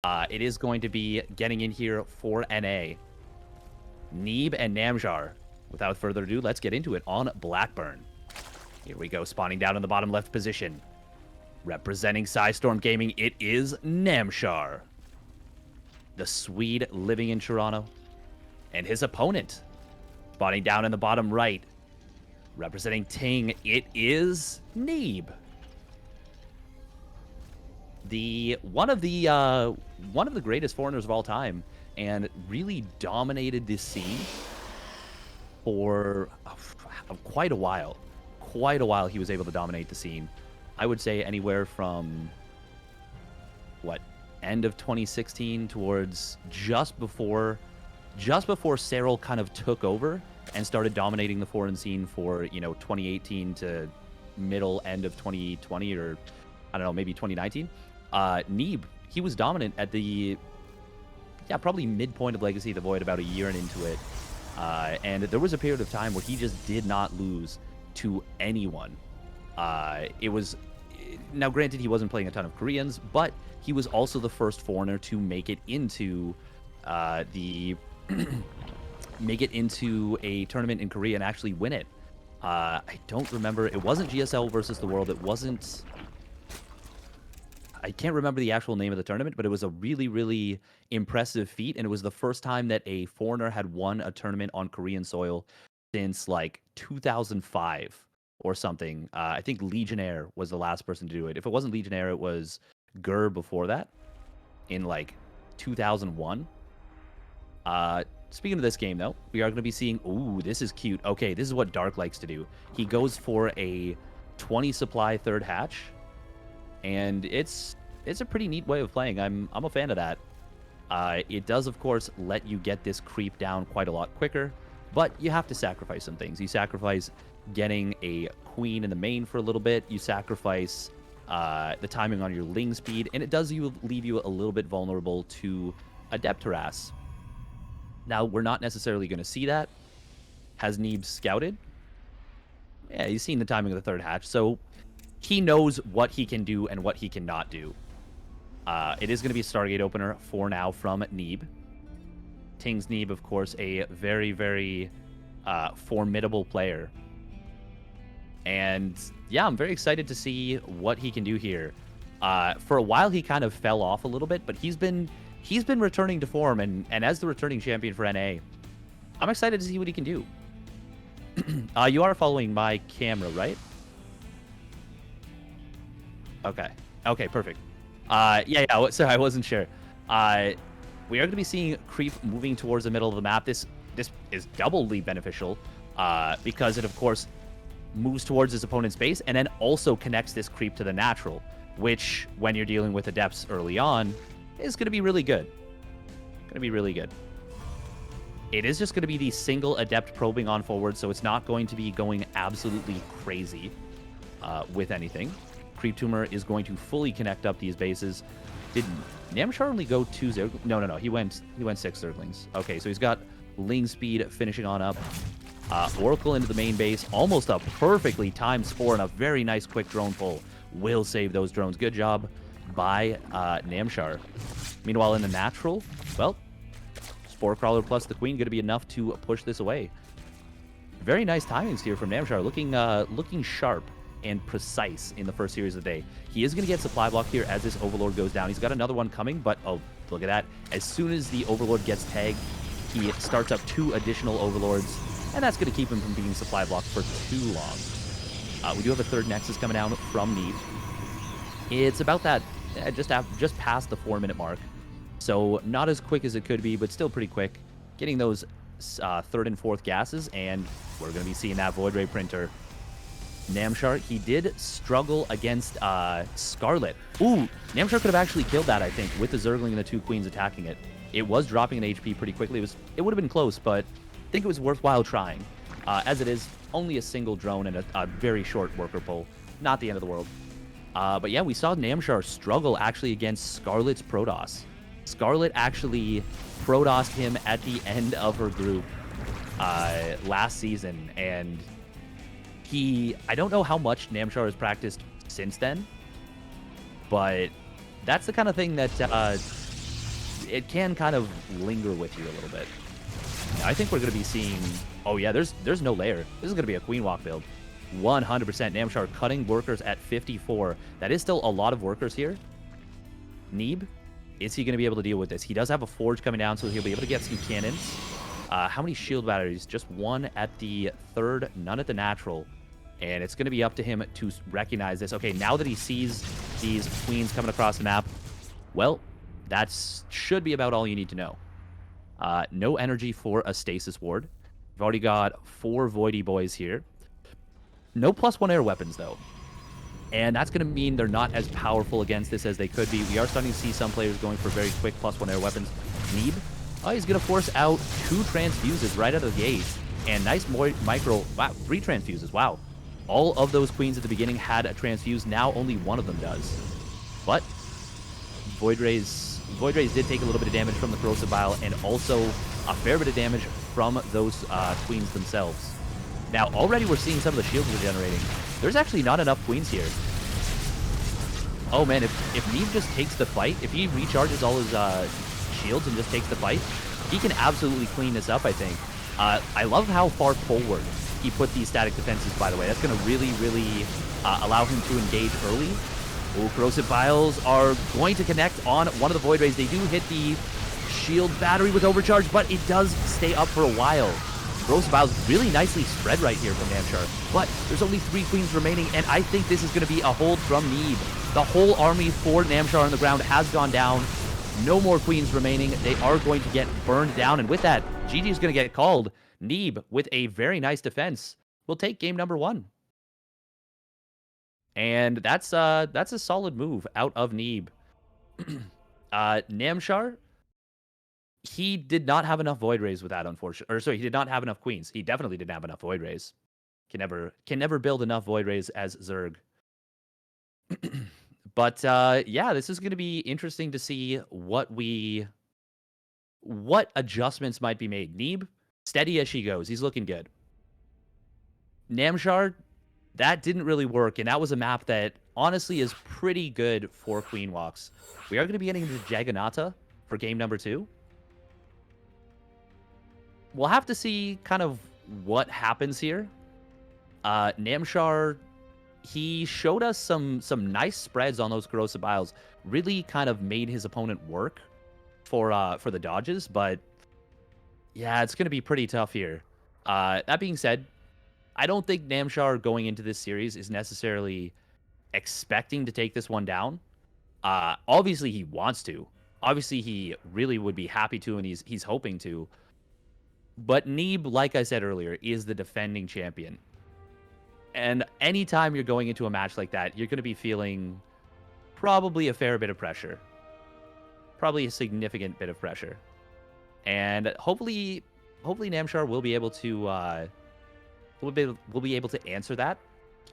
It is going to be getting in here for NA. Neeb and Namshar. Without further ado, let's get into it on Blackburn. Here we go, spawning down in the bottom left position. Representing Storm Gaming, it is Namshar, the Swede living in Toronto. And his opponent, spawning down in the bottom right. Representing Ting, it is Neeb. One of the greatest foreigners of all time, and really dominated this scene for quite a while. Quite a while he was able to dominate the scene. I would say anywhere from end of 2016 towards just before Cyril kind of took over and started dominating the foreign scene for 2018 to middle end of 2020, or I don't know, maybe 2019. Neeb, he was dominant at the probably midpoint of Legacy of the Void, about a year into it. And there was a period of time where he just did not lose to anyone. It was, now granted, he wasn't playing a ton of Koreans, but he was also the first foreigner to make it into make it into a tournament in Korea and actually win it. I don't remember. It wasn't GSL versus the World. It wasn't. I can't remember the actual name of the tournament, but it was a really, really impressive feat, and it was the first time that a foreigner had won a tournament on Korean soil since like 2005 or something. I think Legionnaire was the last person to do it. If it wasn't Legionnaire, it was Gur before that in like 2001. Speaking of this game, though, we are going to be seeing... Ooh, this is cute. Okay, this is what Dark likes to do. He goes for a 20 supply third hatch, and it's a pretty neat way of playing. I'm a fan of that. It does, of course, let you get this creep down quite a lot quicker, but you have to sacrifice some things. You sacrifice getting a queen in the main for a little bit. You sacrifice the timing on your Ling speed, and it does leave you a little bit vulnerable to Adept Harass. Now, we're not necessarily going to see that. Has Neeb scouted? Yeah, he's seen the timing of the third hatch, so he knows what he can do and what he cannot do. It is going to be a Stargate opener for now from Neeb. Ting's Neeb, of course, a very, very formidable player. And yeah, I'm very excited to see what he can do here. For a while, he kind of fell off a little bit, but he's been returning to form, and as the returning champion for NA, I'm excited to see what he can do. You are following my camera, right? Okay, perfect. So I wasn't sure. We are going to be seeing creep moving towards the middle of the map. This is doubly beneficial because it, of course, moves towards his opponent's base and then also connects this creep to the natural, which, when you're dealing with adepts early on, is going to be really good. It is just going to be the single adept probing on forward, so it's not going to be going absolutely crazy with anything. Creep Tumor is going to fully connect up these bases. Did Namshar only go 2 Zerglings? No. He went 6 Zerglings. Okay, so he's got Ling speed finishing on up. Oracle into the main base. Almost a perfectly timed Spore and a very nice quick drone pull. Will save those drones. Good job by Namshar. Meanwhile, in the natural, well, Spore Crawler plus the Queen going to be enough to push this away. Very nice timings here from Namshar. Looking sharp and precise in the first series of the day. He is going to get supply block here as this Overlord goes down. He's got another one coming, but oh, look at that. As soon as the Overlord gets tagged, he starts up 2 additional Overlords, and that's going to keep him from being supply blocked for too long. We do have a third Nexus coming down from Neeb. It's about that, just past the 4-minute mark. So not as quick as it could be, but still pretty quick. Getting those 3rd and 4th gases, and we're going to be seeing that Void Ray Printer. Namshar, he did struggle against Scarlet. Ooh, Namshar could have actually killed that, I think, with the Zergling and the 2 Queens attacking it. It was dropping an HP pretty quickly. It would have been close, but I think it was worthwhile trying. As it is, only a single drone and a very short worker pull. Not the end of the world. But yeah, we saw Namshar struggle actually against Scarlet's Protoss. Scarlet actually Protossed him at the end of her group last season, and I don't know how much Namshar has practiced since then, but that's the kind of thing that it can kind of linger with you a little bit. I think we're going to be seeing... Oh, yeah, there's no layer. This is going to be a Queen Walk build. 100%. Namshar cutting workers at 54. That is still a lot of workers here. Neeb, is he going to be able to deal with this? He does have a Forge coming down, so he'll be able to get some cannons. How many shield batteries? Just one at the third, none at the natural. And it's going to be up to him to recognize this. Okay, now that he sees these queens coming across the map, well, that should be about all you need to know. No energy for a stasis ward. We've already got 4 Voidy boys here. No +1 air weapons, though. And that's going to mean they're not as powerful against this as they could be. We are starting to see some players going for very quick +1 air weapons. Neeb, he's going to force out 2 transfuses right out of the gate. And nice micro... Wow, 3 transfuses. Wow. All of those queens at the beginning had a transfuse. Now only one of them does. But Void Rays did take a little bit of damage from the Corrosive Bile and also a fair bit of damage from those queens themselves. Now, already we're seeing some of the shields regenerating. There's actually not enough queens here. Oh man, if Neeb just takes the fight, if he recharges all his shields and just takes the fight, he can absolutely clean this up, I think. I love how far forward he put these static defenses, by the way. That's going to really, really allow him to engage early. Oh, Corrosive Biles are going to connect on one of the Void Rays. They do hit the shield battery with overcharge, but it does stay up for a while. Corrosive Biles really nicely spread right here from Namshar, but there's only 3 queens remaining, and I think this is going to be a hold from Neeb. The whole army for Namshar on the ground has gone down. No more queens remaining. They are going to get burned down, and with that, GG is going to get called. Neeb, with a very nice defense, will take game number 1. And that's a solid move out of Neeb. Namshar, he did not have enough Void Rays with that, unfortunately. Or sorry, he did not have enough queens. He definitely didn't have enough Void Rays. Can never build enough Void Rays as Zerg. But yeah, this is going to be interesting to see what adjustments might be made. Neeb, steady as she goes. He's looking good. Namshar, that didn't really work, and that was a map that honestly is pretty good for Queen Walks. We are going to be getting into Jagannatha for game number 2. We'll have to see kind of what happens here. Namshar, he showed us some nice spreads on those Corrosive Biles. Really kind of made his opponent work for the dodges, but yeah, it's going to be pretty tough here. That being said, I don't think Namshar going into this series is necessarily expecting to take this one down. Obviously, he wants to. Obviously, he really would be happy to, and he's hoping to. But Neeb, like I said earlier, is the defending champion. And anytime you're going into a match like that, you're going to be feeling probably a fair bit of pressure. Probably a significant bit of pressure. And hopefully Namshar will be able to we'll be able to answer that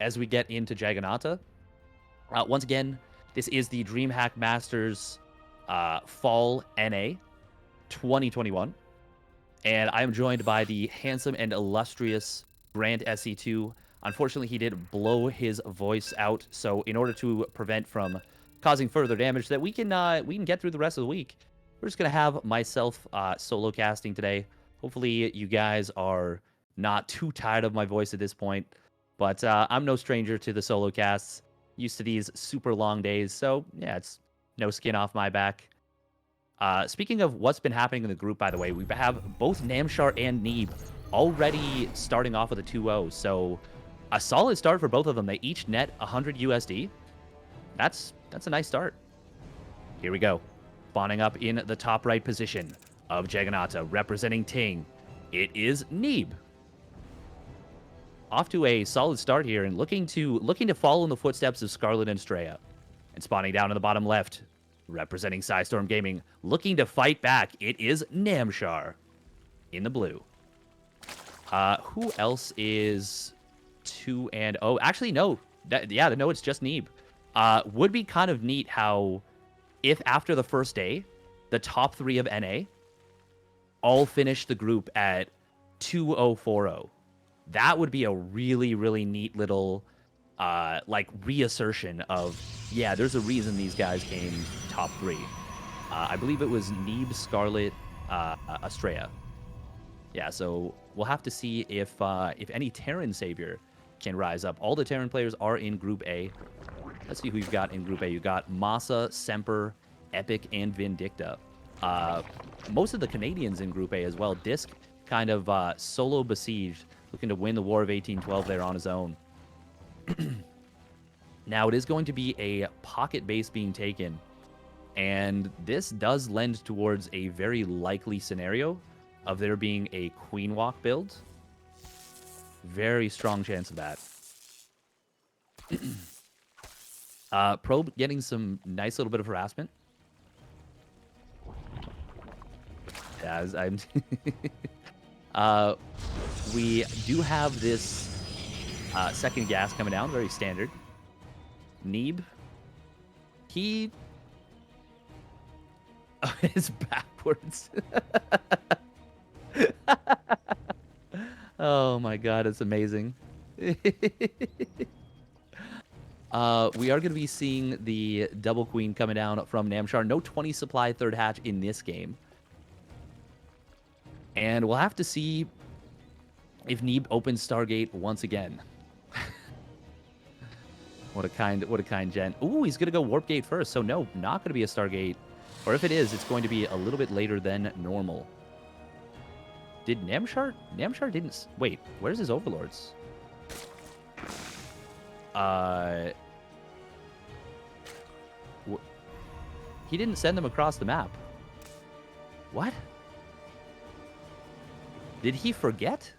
as we get into Jagannatha. Once again, this is the DreamHack Masters Fall NA 2021. And I'm joined by the handsome and illustrious Grant SC2. Unfortunately, he did blow his voice out, so in order to prevent from causing further damage, that we can get through the rest of the week, we're just gonna have myself solo casting today. Hopefully, you guys are not too tired of my voice at this point, but I'm no stranger to the solo casts. Used to these super long days, so yeah, it's no skin off my back. Speaking of what's been happening in the group, by the way, we have both Namshar and Neeb already starting off with a 2-0, so a solid start for both of them. They each net 100 USD. That's a nice start. Here we go. Spawning up in the top right position of Jagannatha, representing Ting. It is Neeb. Off to a solid start here and looking to follow in the footsteps of Scarlet and Straya. And spawning down in the bottom left, representing Psystorm Gaming, looking to fight back. It is Namshar in the blue. Who else is 2-0? Actually, no. No, it's just Neeb. Would be kind of neat how if after the first day, the top 3 of NA all finish the group at 2-0-4-0. That would be a really, really neat little like reassertion of, yeah, there's a reason these guys came top 3. I believe it was Neeb, Scarlet, Estrella. Yeah, so we'll have to see if any Terran Savior can rise up. All the Terran players are in Group A. Let's see who you've got in Group A. You got Masa, Semper, Epic, and Vindicta. Most of the Canadians in Group A as well. Disc kind of solo besieged, looking to win the War of 1812 there on his own. Now, it is going to be a pocket base being taken, and this does lend towards a very likely scenario of there being a Queen Walk build. Very strong chance of that. Probe getting some nice little bit of harassment. As I'm... we do have this second gas coming down, very standard. Neeb, he is backwards. Oh my god, it's amazing. We are going to be seeing the double queen coming down from Namshar. No 20 supply third hatch in this game. And we'll have to see if Neeb opens Stargate once again. What a kind gent. Ooh, he's gonna go Warp Gate first. So no, not gonna be a Stargate. Or if it is, it's going to be a little bit later than normal. Did Namshar? Namshar didn't. Wait, where's his overlords? He didn't send them across the map. What? Did he forget?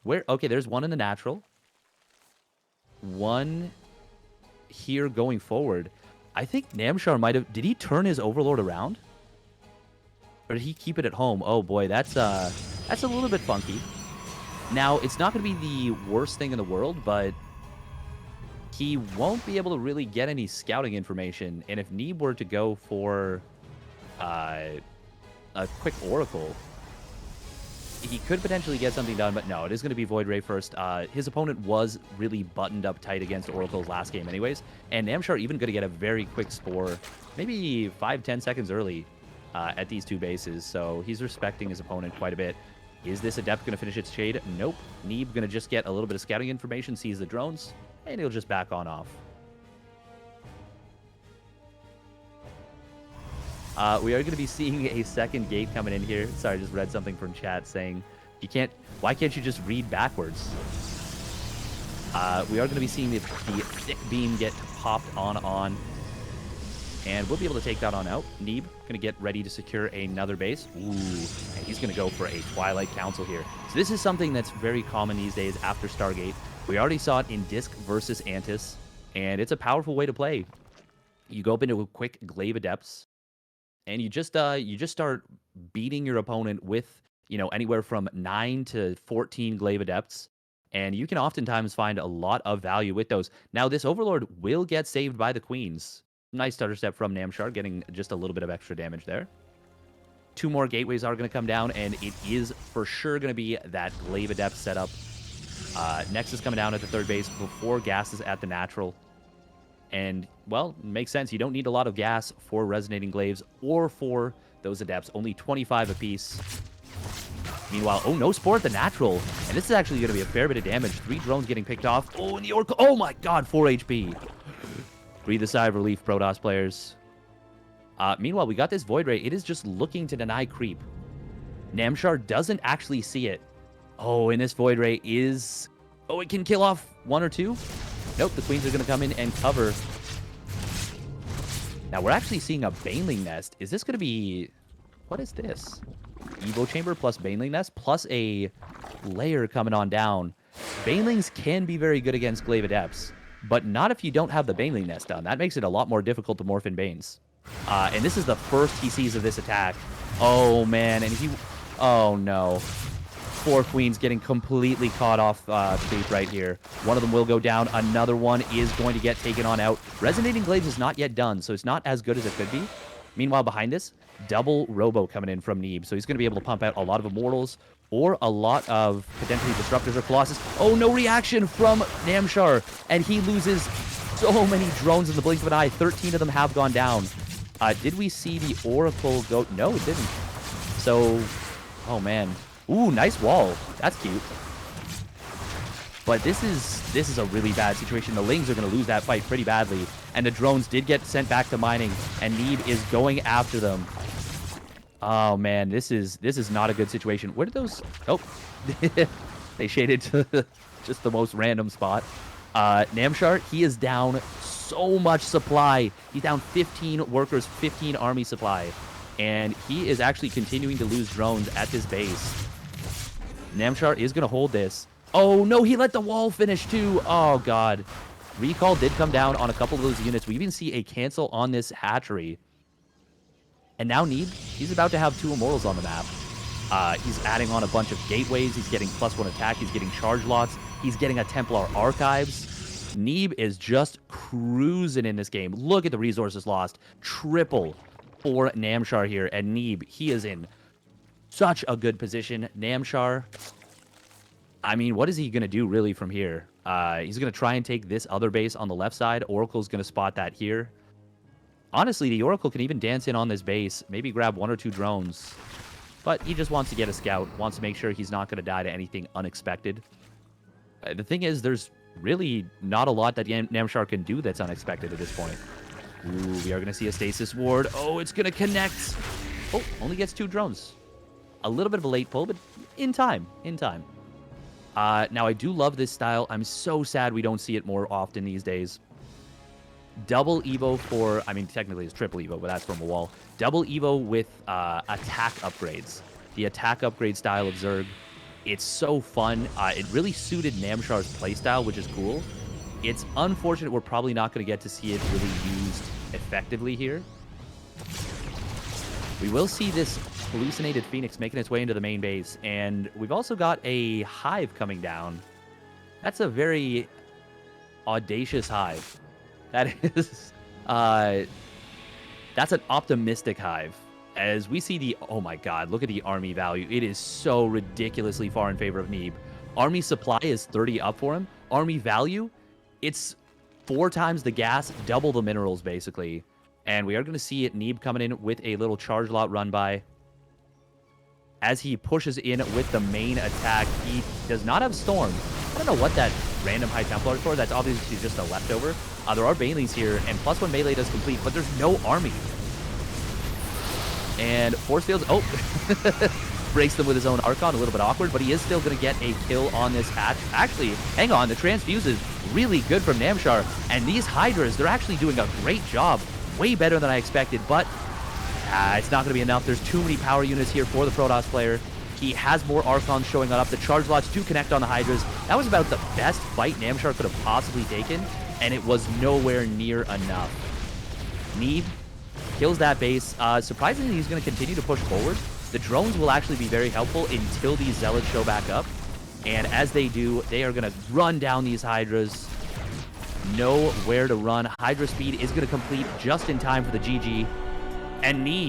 Where? Okay, there's one in the natural. One here going forward. I think Namshar might have... Did he turn his overlord around? Or did he keep it at home? Oh boy, that's a little bit funky. Now, it's not going to be the worst thing in the world, but he won't be able to really get any scouting information. And if Neeb were to go for a quick Oracle, he could potentially get something done, but no, it is going to be Void Ray first. His opponent was really buttoned up tight against Oracle's last game anyways, and Namshar even going to get a very quick Spore, maybe 5-10 seconds early at these two bases, so he's respecting his opponent quite a bit. Is this Adept going to finish its Shade? Nope. Neeb going to just get a little bit of scouting information, sees the drones, and he'll just back on off. We are going to be seeing a second gate coming in here. Sorry, I just read something from chat saying, why can't you just read backwards? We are going to be seeing the thick beam get popped on. And we'll be able to take that on out. Neeb going to get ready to secure another base. Ooh, and he's going to go for a Twilight Council here. So this is something that's very common these days after Stargate. We already saw it in Disc versus Antis, and it's a powerful way to play. You go up into a quick Glaive Adepts, and you just start beating your opponent with, anywhere from 9 to 14 Glaive Adepts, and you can oftentimes find a lot of value with those. Now, this Overlord will get saved by the Queens. Nice stutter step from Namshar, getting just a little bit of extra damage there. 2 more gateways are going to come down, and it is for sure going to be that Glaive Adept setup. Nexus coming down at the third base before Gas is at the natural. And, well, makes sense. You don't need a lot of gas for Resonating Glaives or for those Adepts. Only 25 apiece. Meanwhile, oh, no Spore at the natural. And this is actually going to be a fair bit of damage. 3 drones getting picked off. Oh, and the Oracle. Oh, my God, 4 HP. Breathe a sigh of relief, Protoss players. Meanwhile, we got this Void Ray. It is just looking to deny creep. Namshar doesn't actually see it. Oh, and this Void Ray is... Oh, it can kill off 1 or 2? Nope, the Queens are going to come in and cover. Now, we're actually seeing a Baneling Nest. Is this going to be... What is this? Evo Chamber plus Baneling Nest plus a layer coming on down. Banelings can be very good against Glaive Adepts, but not if you don't have the Baneling Nest done. That makes it a lot more difficult to morph in Banes. And this is the first he sees of this attack. Oh, man. And he... Oh, no. 4 Queens getting completely caught off creep right here. One of them will go down. Another one is going to get taken on out. Resonating Glaives is not yet done, so it's not as good as it could be. Meanwhile, behind this, double Robo coming in from Neeb. So he's going to be able to pump out a lot of Immortals or a lot of potentially Disruptors or Colossus. Oh, no reaction from Namshar. And he loses so many drones in the blink of an eye. 13 of them have gone down. Did we see the Oracle go? No, it didn't. So, oh man. Ooh, nice wall. That's cute. But this is a really bad situation. The Lings are going to lose that fight pretty badly. And the drones did get sent back to mining. And Neeb is going after them. Oh, man. This is not a good situation. Where did those... Oh. They shaded to just the most random spot. Namshar, he is down so much supply. He's down 15 workers, 15 army supply. And he is actually continuing to lose drones at this base. Namshar is going to hold this. Oh, no, he let the wall finish, too. Oh, God. Recall did come down on a couple of those units. We even see a cancel on this hatchery. And now Neeb, he's about to have 2 immortals on the map. He's adding on a bunch of gateways. He's getting +1 attack. He's getting charge lots. He's getting a Templar Archives. Neeb is just cruising in this game. Look at the resources lost. Triple for Namshar here. And Neeb, he is in such a good position. Namshar... I mean, what is he going to do really from here? He's going to try and take this other base on the left side. Oracle's going to spot that here. Honestly, the Oracle can even dance in on this base. Maybe grab 1 or 2 drones. But he just wants to get a scout. Wants to make sure he's not going to die to anything unexpected. The thing is, there's really not a lot that Namshar can do that's unexpected at this point. Ooh, we are going to see a stasis ward. Oh, it's going to connect. Oh, only gets 2 drones. A little bit of a late pull, but in time. In time. Now, I do love this style. I'm so sad we don't see it more often these days. Double Evo for... I mean, technically it's triple Evo, but that's from a wall. Double Evo with attack upgrades. The attack upgrade style of Zerg. It's so fun. It really suited Namshar's playstyle, which is cool. It's unfortunate we're probably not going to get to see it really used effectively here. We will see this hallucinated Phoenix making its way into the main base, and we've also got a hive coming down. That's a very audacious hive. That is, that's an optimistic hive. As we see the, oh my god, look at the army value. It is so ridiculously far in favor of Neeb. Army supply is 30 up for him. Army value, it's 4 times the gas, double the minerals, basically. And we are going to see it, Neeb coming in with a little charge lot run by. As he pushes in with the main attack, he does not have Storm. I don't know what that random High Templar is for. That's obviously just a leftover. There are Baileys here, and +1 melee does complete, but there's no army. And Force Fields, oh, breaks them with his own Archon, a little bit awkward, but he is still going to get a kill on this hatch. Actually, hang on, the Transfuse is really good from Namshar, and these Hydras, they're actually doing a great job. Way better than I expected, but it's not going to be enough. There's too many power units here for the Protoss player. He has more Archons showing up. The charge lots do connect on the Hydras. That was about the best fight Namshar could have possibly taken, and it was nowhere near enough. Neeb kills that base. Surprisingly, he's going to continue to push forward. The drones will actually be very helpful until these Zealots show back up. And as they do, they are going to run down these Hydras. Know where to run. Hydra speed is going to complete just in time for the GG. And Neeb